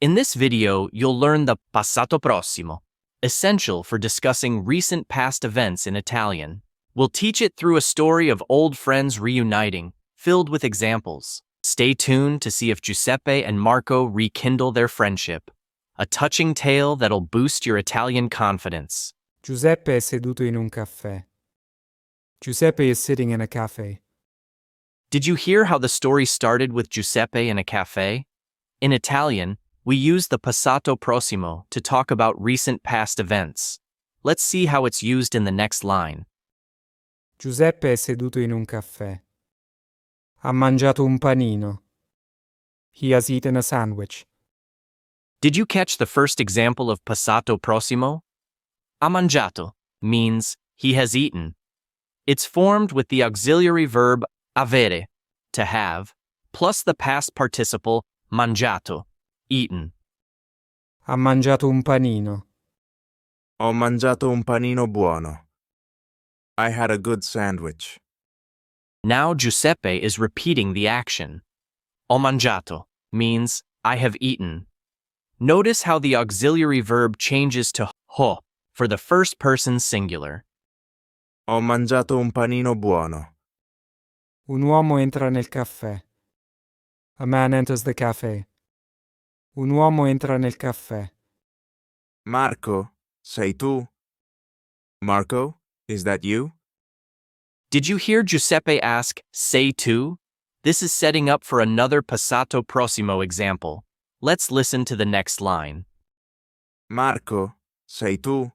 In this video, you'll learn the Passato Prossimo, essential for discussing recent past events in Italian. We'll teach it through a story of old friends reuniting, filled with examples. Stay tuned to see if Giuseppe and Marco rekindle their friendship. A touching tale that'll boost your Italian confidence. Giuseppe è seduto in un caffè. Giuseppe is sitting in a cafe. Did you hear how the story started with Giuseppe in a cafe? In Italian, we use the Passato Prossimo to talk about recent past events. Let's see how it's used in the next line. Giuseppe è seduto in un caffè. Ha mangiato un panino. He has eaten a sandwich. Did you catch the first example of Passato Prossimo? Ha mangiato means he has eaten. It's formed with the auxiliary verb avere, to have, plus the past participle mangiato, eaten. Ha mangiato un panino. Ho mangiato un panino buono. I had a good sandwich. Now Giuseppe is repeating the action. Ho mangiato means I have eaten. Notice how the auxiliary verb changes to ho for the first person singular. Ho mangiato un panino buono. Un uomo entra nel caffè. A man enters the cafe. Un uomo entra nel caffè. Marco, sei tu? Marco, is that you? Did you hear Giuseppe ask, sei tu? This is setting up for another Passato Prossimo example. Let's listen to the next line. Marco, sei tu?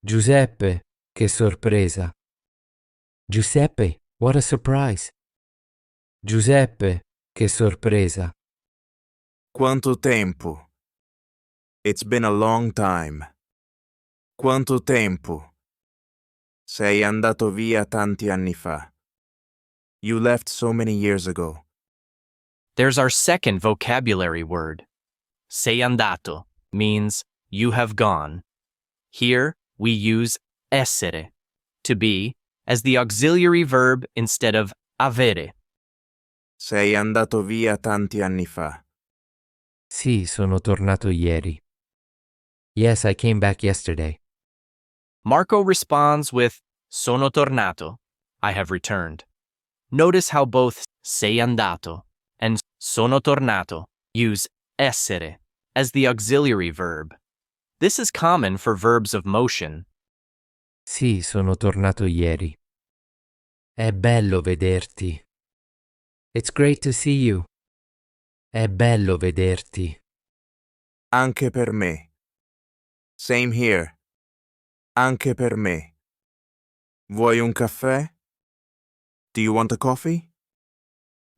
Giuseppe, che sorpresa. Giuseppe, what a surprise. Giuseppe, che sorpresa. Quanto tempo? It's been a long time. Quanto tempo? Sei andato via tanti anni fa. You left so many years ago. There's our second vocabulary word. Sei andato means you have gone. Here, we use essere, to be, as the auxiliary verb instead of avere. Sei andato via tanti anni fa. Sì, sono tornato ieri. Yes, I came back yesterday. Marco responds with sono tornato, I have returned. Notice how both sei andato and sono tornato use essere as the auxiliary verb. This is common for verbs of motion. Sì, sono tornato ieri. È bello vederti. It's great to see you. È bello vederti. Anche per me. Same here. Anche per me. Vuoi un caffè? Do you want a coffee?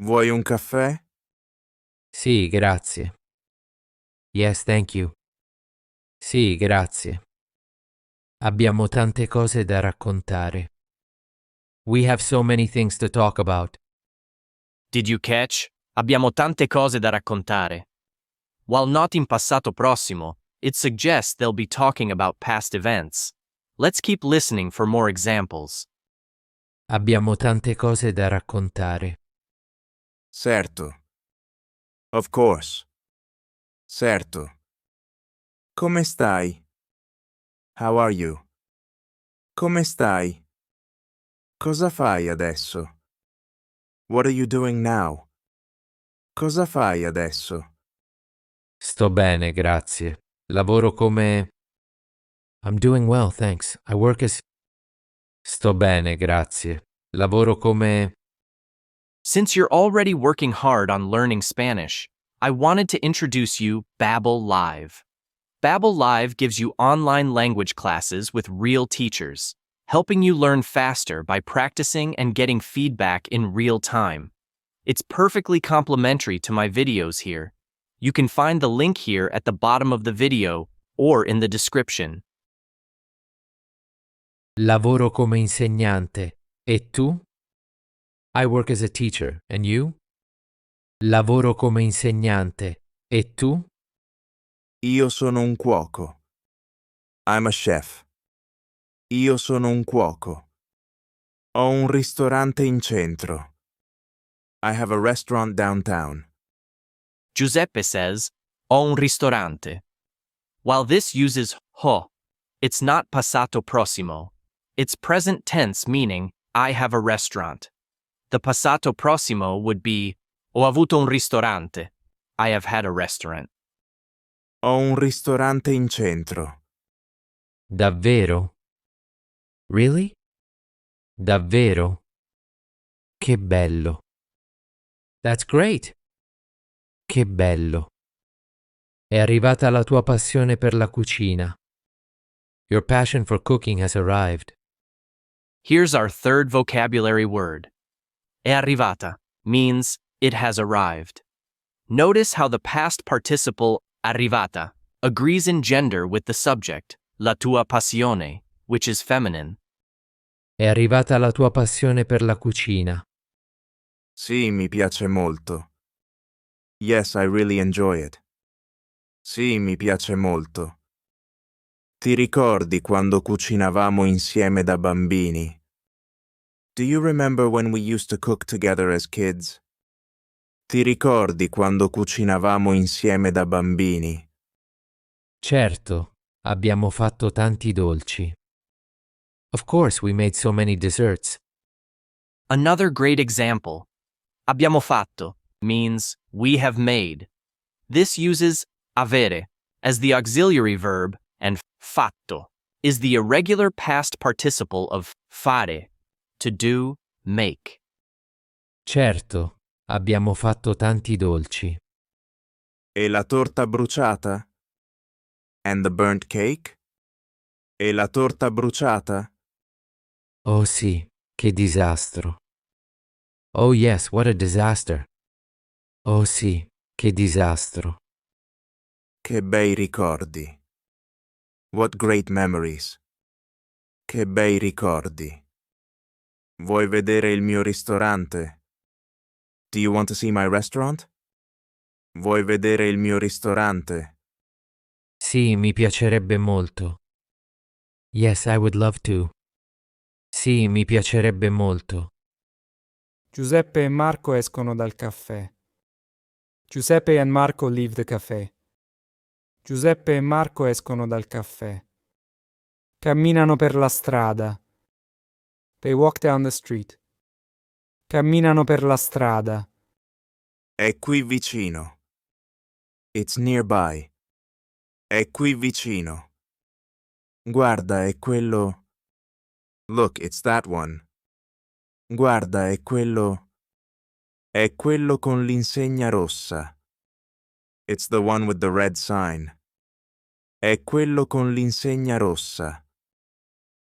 Vuoi un caffè? Sì, grazie. Yes, thank you. Sì, grazie. Abbiamo tante cose da raccontare. We have so many things to talk about. Did you catch? Abbiamo tante cose da raccontare. While not in passato prossimo, it suggests they'll be talking about past events. Let's keep listening for more examples. Abbiamo tante cose da raccontare. Certo. Of course. Certo. Come stai? How are you? Come stai? Cosa fai adesso? What are you doing now? Cosa fai adesso? Sto bene, grazie. Lavoro come... I'm doing well, thanks. I work as... Sto bene, grazie. Lavoro come... Since you're already working hard on learning Spanish, I wanted to introduce you Babbel Live. Babbel Live gives you online language classes with real teachers, helping you learn faster by practicing and getting feedback in real time. It's perfectly complementary to my videos here. You can find the link here at the bottom of the video or in the description. Lavoro come insegnante. E tu? I work as a teacher. And you? Lavoro come insegnante. E tu? Io sono un cuoco. I'm a chef. Io sono un cuoco. Ho un ristorante in centro. I have a restaurant downtown. Giuseppe says, Ho un ristorante. While this uses ho, it's not passato prossimo. It's present tense meaning I have a restaurant. The passato prossimo would be Ho avuto un ristorante. I have had a restaurant. Ho un ristorante in centro. Davvero? Really? Davvero? Che bello. That's great. Che bello. È arrivata la tua passione per la cucina. Your passion for cooking has arrived. Here's our third vocabulary word. È arrivata means it has arrived. Notice how the past participle arrivata agrees in gender with the subject, la tua passione, which is feminine. È arrivata la tua passione per la cucina. Sì, mi piace molto. Yes, I really enjoy it. Sì, mi piace molto. Ti ricordi quando cucinavamo insieme da bambini? Do you remember when we used to cook together as kids? Ti ricordi quando cucinavamo insieme da bambini? Certo, abbiamo fatto tanti dolci. Of course, we made so many desserts. Another great example. Abbiamo fatto means we have made. This uses avere as the auxiliary verb, and fatto is the irregular past participle of fare, to do, make. Certo, abbiamo fatto tanti dolci. E la torta bruciata? And the burnt cake? E la torta bruciata? Oh sì, che disastro. Oh yes, what a disaster. Oh sì, che disastro. Che bei ricordi. What great memories. Che bei ricordi. Vuoi vedere il mio ristorante? Do you want to see my restaurant? Vuoi vedere il mio ristorante? Sì, mi piacerebbe molto. Yes, I would love to. Sì, mi piacerebbe molto. Giuseppe e Marco escono dal caffè. Giuseppe and Marco leave the cafe. Giuseppe e Marco escono dal caffè. Camminano per la strada. They walk down the street. Camminano per la strada. È qui vicino. It's nearby. È qui vicino. Guarda, è quello. Look, it's that one. Guarda, è quello. È quello con l'insegna rossa. It's the one with the red sign. È quello con l'insegna rossa.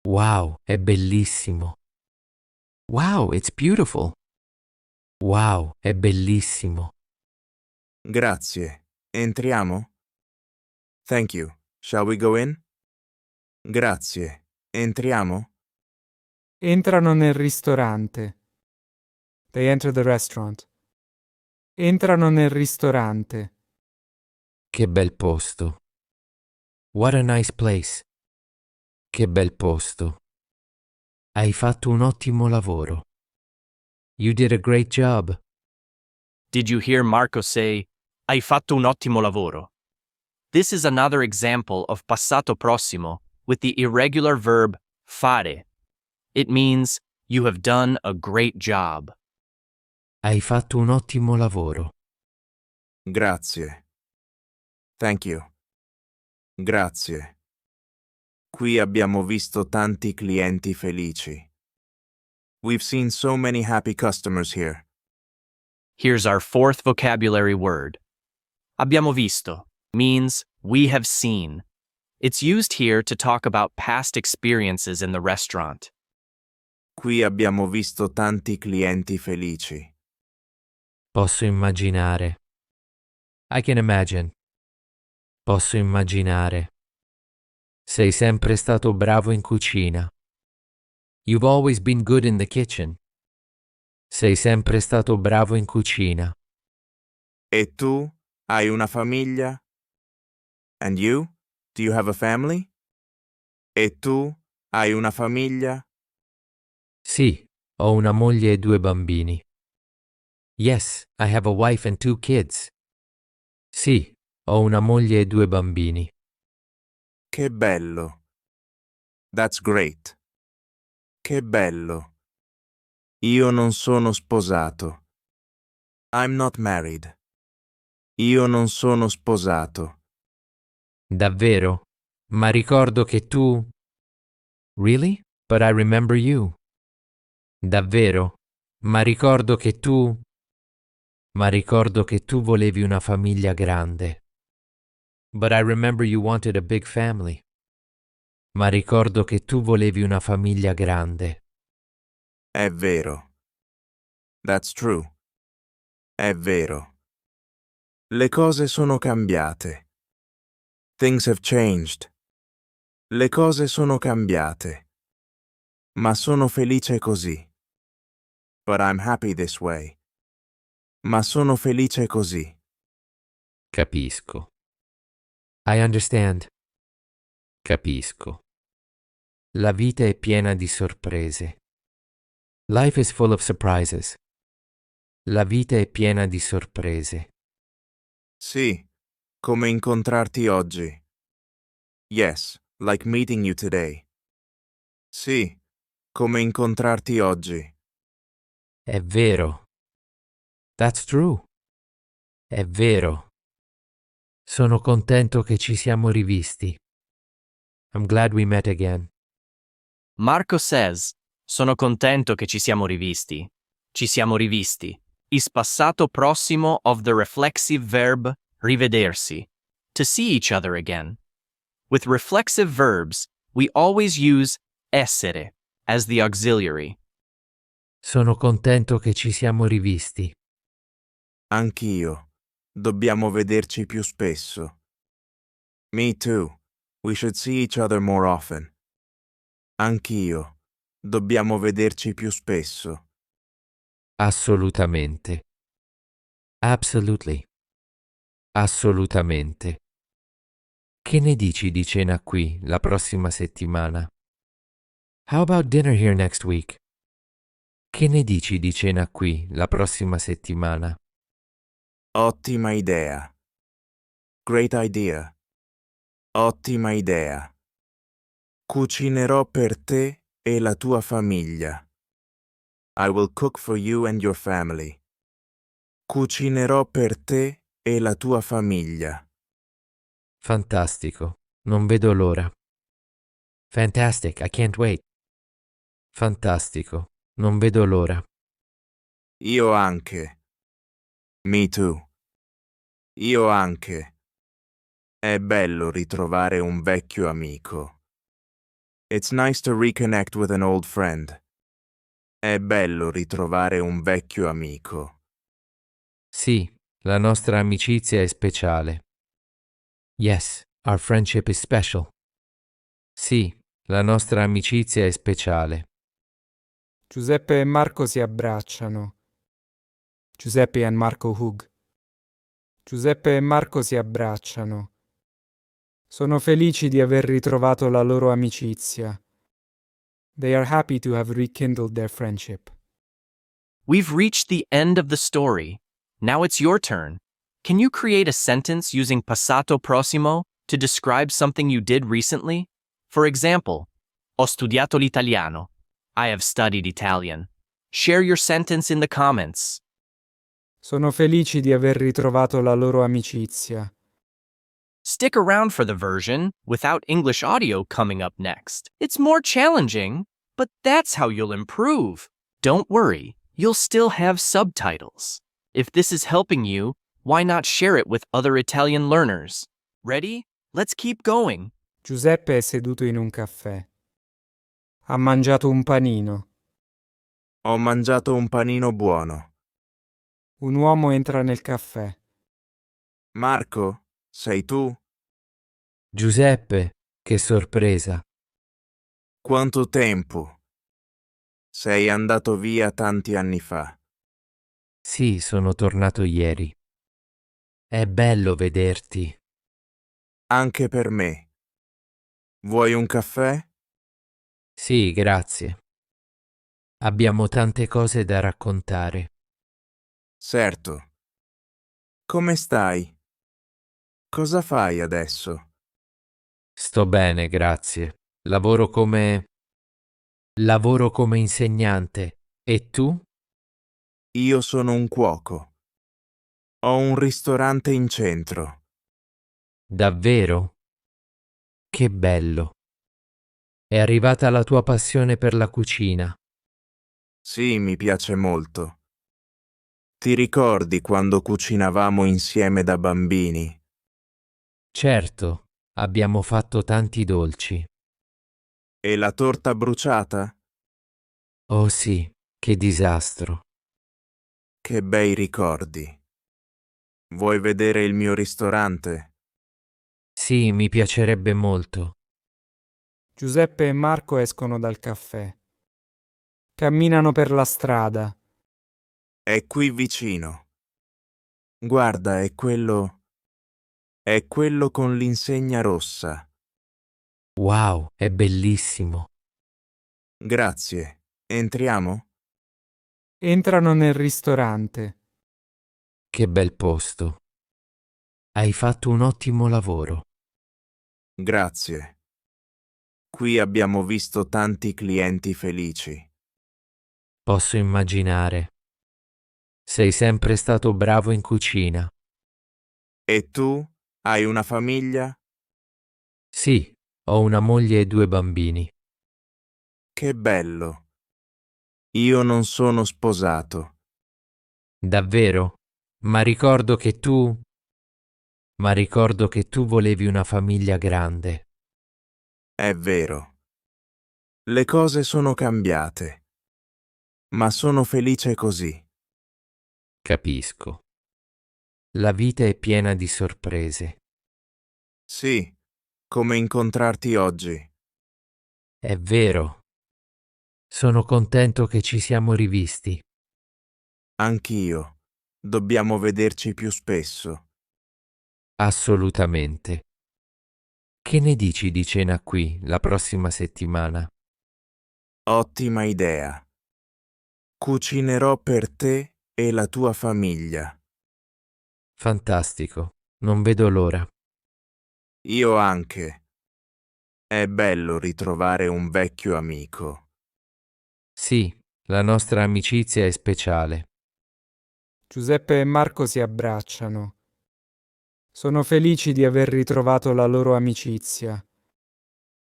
Wow, è bellissimo. Wow, it's beautiful. Wow, è bellissimo. Grazie. Entriamo? Thank you. Shall we go in? Grazie. Entriamo? Entrano nel ristorante. They enter the restaurant. Entrano nel ristorante. Che bel posto. What a nice place. Che bel posto. Hai fatto un ottimo lavoro. You did a great job. Did you hear Marco say, Hai fatto un ottimo lavoro? This is another example of passato prossimo with the irregular verb fare. It means, you have done a great job. Hai fatto un ottimo lavoro. Grazie. Thank you. Grazie. Qui abbiamo visto tanti clienti felici. We've seen so many happy customers here. Here's our fourth vocabulary word. Abbiamo visto means we have seen. It's used here to talk about past experiences in the restaurant. Qui abbiamo visto tanti clienti felici. Posso immaginare. I can imagine. Posso immaginare. Sei sempre stato bravo in cucina. You've always been good in the kitchen. Sei sempre stato bravo in cucina. E tu? Hai una famiglia? And you? Do you have a family? E tu? Hai una famiglia? Sì, ho una moglie e 2 bambini. Yes, I have a wife and 2 kids. Sì, Ho una moglie e 2 bambini. Che bello. That's great. Che bello. Io non sono sposato. I'm not married. Io non sono sposato. Davvero? Ma ricordo che tu... Really? But I remember you. Davvero? Ma ricordo che tu... Ma ricordo che tu volevi una famiglia grande. But I remember you wanted a big family. Ma ricordo che tu volevi una famiglia grande. È vero. That's true. È vero. Le cose sono cambiate. Things have changed. Le cose sono cambiate. Ma sono felice così. But I'm happy this way. Ma sono felice così. Capisco. I understand. Capisco. La vita è piena di sorprese. Life is full of surprises. La vita è piena di sorprese. Sì, come incontrarti oggi. Yes, like meeting you today. Sì, come incontrarti oggi. È vero. That's true. È vero. Sono contento che ci siamo rivisti. I'm glad we met again. Marco says, sono contento che ci siamo rivisti. Ci siamo rivisti. Is passato prossimo of the reflexive verb rivedersi, to see each other again. With reflexive verbs, we always use essere as the auxiliary. Sono contento che ci siamo rivisti. Anch'io. Dobbiamo vederci più spesso. Me too. We should see each other more often. Anch'io. Dobbiamo vederci più spesso. Assolutamente. Absolutely. Assolutamente. Che ne dici di cena qui la prossima settimana? How about dinner here next week? Che ne dici di cena qui la prossima settimana? Ottima idea. Great idea. Ottima idea. Cucinerò per te e la tua famiglia. I will cook for you and your family. Cucinerò per te e la tua famiglia. Fantastico. Non vedo l'ora. Fantastic. I can't wait. Fantastico. Non vedo l'ora. Io anche. Me too. Io anche. È bello ritrovare un vecchio amico. It's nice to reconnect with an old friend. È bello ritrovare un vecchio amico. Sì, la nostra amicizia è speciale. Yes, our friendship is special. Sì, la nostra amicizia è speciale. Giuseppe e Marco si abbracciano. Giuseppe and Marco hug. Giuseppe e Marco si abbracciano. Sono felici di aver ritrovato la loro amicizia. They are happy to have rekindled their friendship. We've reached the end of the story. Now it's your turn. Can you create a sentence using passato prossimo to describe something you did recently? For example, ho studiato l'italiano. I have studied Italian. Share your sentence in the comments. Sono felici di aver ritrovato la loro amicizia. Stick around for the version without English audio coming up next. It's more challenging, but that's how you'll improve. Don't worry, you'll still have subtitles. If this is helping you, why not share it with other Italian learners? Ready? Let's keep going. Giuseppe è seduto in un caffè. Ha mangiato un panino. Ho mangiato un panino buono. Un uomo entra nel caffè. Marco, sei tu? Giuseppe, che sorpresa. Quanto tempo? Sei andato via tanti anni fa. Sì, sono tornato ieri. È bello vederti. Anche per me. Vuoi un caffè? Sì, grazie. Abbiamo tante cose da raccontare. Certo. Come stai? Cosa fai adesso? Sto bene, grazie. Lavoro come insegnante. E tu? Io sono un cuoco. Ho un ristorante in centro. Davvero? Che bello. È arrivata la tua passione per la cucina. Sì, mi piace molto. Ti ricordi quando cucinavamo insieme da bambini? Certo, abbiamo fatto tanti dolci. E la torta bruciata? Oh sì, che disastro. Che bei ricordi. Vuoi vedere il mio ristorante? Sì, mi piacerebbe molto. Giuseppe e Marco escono dal caffè. Camminano per la strada. È qui vicino. Guarda, è quello... È quello con l'insegna rossa. Wow, è bellissimo. Grazie. Entriamo? Entrano nel ristorante. Che bel posto. Hai fatto un ottimo lavoro. Grazie. Qui abbiamo visto tanti clienti felici. Posso immaginare. Sei sempre stato bravo in cucina. E tu? Hai una famiglia? Sì, ho una moglie e 2 bambini. Che bello. Io non sono sposato. Davvero? Ma ricordo che tu... Ma ricordo che tu volevi una famiglia grande. È vero. Le cose sono cambiate. Ma sono felice così. Capisco. La vita è piena di sorprese. Sì, come incontrarti oggi. È vero. Sono contento che ci siamo rivisti. Anch'io. Dobbiamo vederci più spesso. Assolutamente. Che ne dici di cena qui la prossima settimana? Ottima idea. Cucinerò per te e la tua famiglia. Fantastico. Non vedo l'ora. Io anche. È bello ritrovare un vecchio amico. Sì, la nostra amicizia è speciale. Giuseppe e Marco si abbracciano. Sono felici di aver ritrovato la loro amicizia.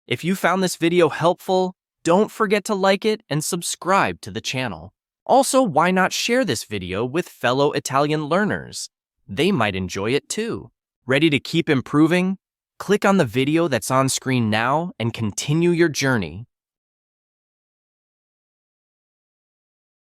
If you found this video helpful, don't forget to like it and subscribe to the channel. Also, why not share this video with fellow Italian learners? They might enjoy it too. Ready to keep improving? Click on the video that's on screen now and continue your journey.